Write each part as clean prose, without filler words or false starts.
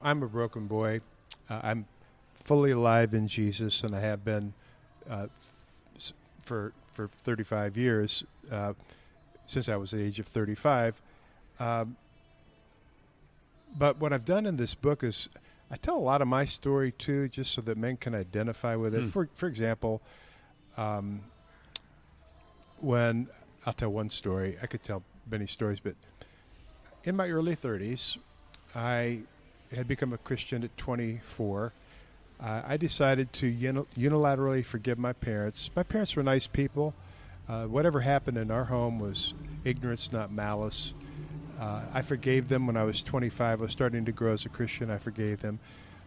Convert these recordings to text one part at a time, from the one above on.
I'm a broken boy. I'm fully alive in Jesus, and I have been for 35 years, since I was the age of 35. But what I've done in this book is I tell a lot of my story, too, just so that men can identify with it. For example, when I'll tell one story. I could tell many stories, but in my early 30s, I had become a Christian at 24. I decided to unilaterally forgive my parents. My parents were nice people. Whatever happened in our home was ignorance, not malice. I forgave them when I was 25. I was starting to grow as a Christian. I forgave them.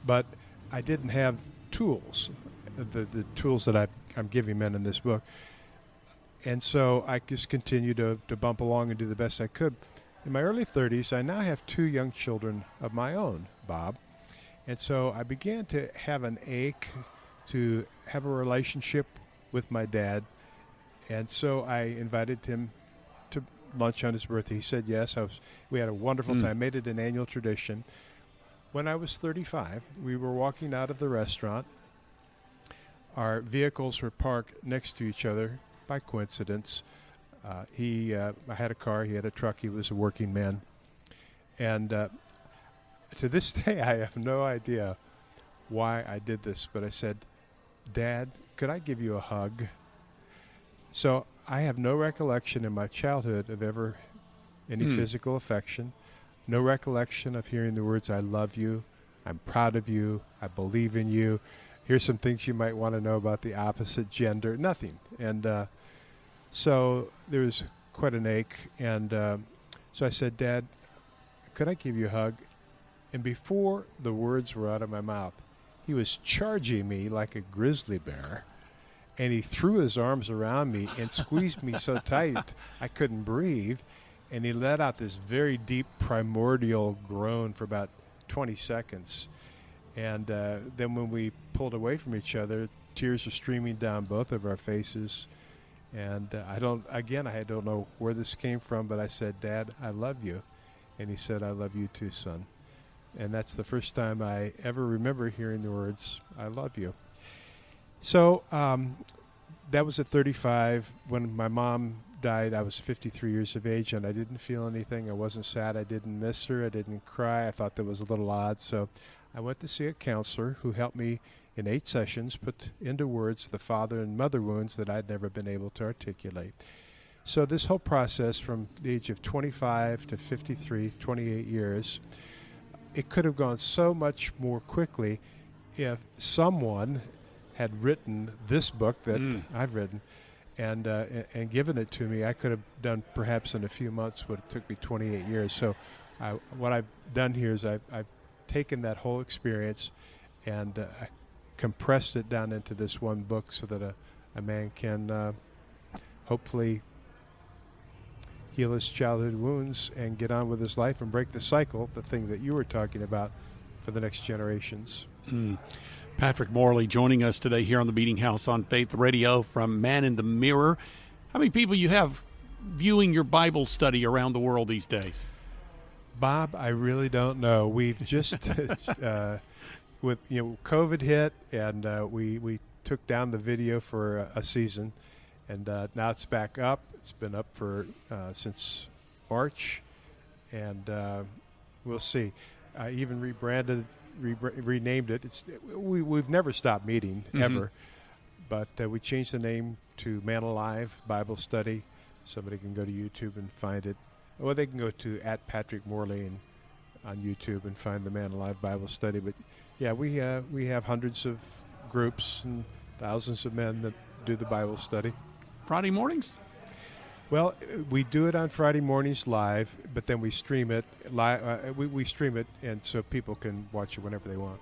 But I didn't have tools, the tools that I'm giving men in this book. And so I just continued to bump along and do the best I could. In my early 30s, I now have 2 young children of my own, Bob. And so I began to have an ache to have a relationship with my dad. And so I invited him to lunch on his birthday. He said yes. We had a wonderful time, made it an annual tradition. When I was 35, we were walking out of the restaurant. Our vehicles were parked next to each other by coincidence. I had a car, he had a truck, he was a working man. And to this day, I have no idea why I did this, but I said, "Dad, could I give you a hug?" So I have no recollection in my childhood of ever any physical affection, no recollection of hearing the words, "I love you, I'm proud of you, I believe in you, here's some things you might want to know about the opposite gender," nothing. And so there was quite an ache, and so I said, "Dad, could I give you a hug?" And before the words were out of my mouth, he was charging me like a grizzly bear, and he threw his arms around me and squeezed me so tight I couldn't breathe, and he let out this very deep primordial groan for about 20 seconds. And then when we pulled away from each other, tears were streaming down both of our faces. And I don't know where this came from, but I said, "Dad, I love you." And he said, "I love you too, son." And that's the first time I ever remember hearing the words, "I love you." So that was at 35. When my mom died, I was 53 years of age, and I didn't feel anything. I wasn't sad. I didn't miss her. I didn't cry. I thought that was a little odd. So I went to see a counselor who helped me in 8 sessions put into words the father and mother wounds that I'd never been able to articulate. So this whole process from the age of 25 to 53, 28 years, it could have gone so much more quickly if someone had written this book that I've written and given it to me. I could have done perhaps in a few months what it took me 28 years. So what I've done here is I've taken that whole experience and compressed it down into this one book so that a man can hopefully heal his childhood wounds and get on with his life and break the cycle, the thing that you were talking about, for the next generations. Patrick Morley joining us today here on the Meeting House on Faith Radio from Man in the Mirror. How many people you have viewing your Bible study around the world these days? Bob, I really don't know. We've just with COVID hit, and we took down the video for a season, and now it's back up. It's been up for since March, and we'll see. I even renamed it. We've never stopped meeting ever, but we changed the name to Man Alive Bible Study. Somebody can go to YouTube and find it. Or they can go to @PatrickMorley on YouTube and find the Man Alive Bible Study. But yeah, we have hundreds of groups and thousands of men that do the Bible study. Friday mornings? Well, we do it on Friday mornings live, but then we stream it live. We stream it, and so people can watch it whenever they want.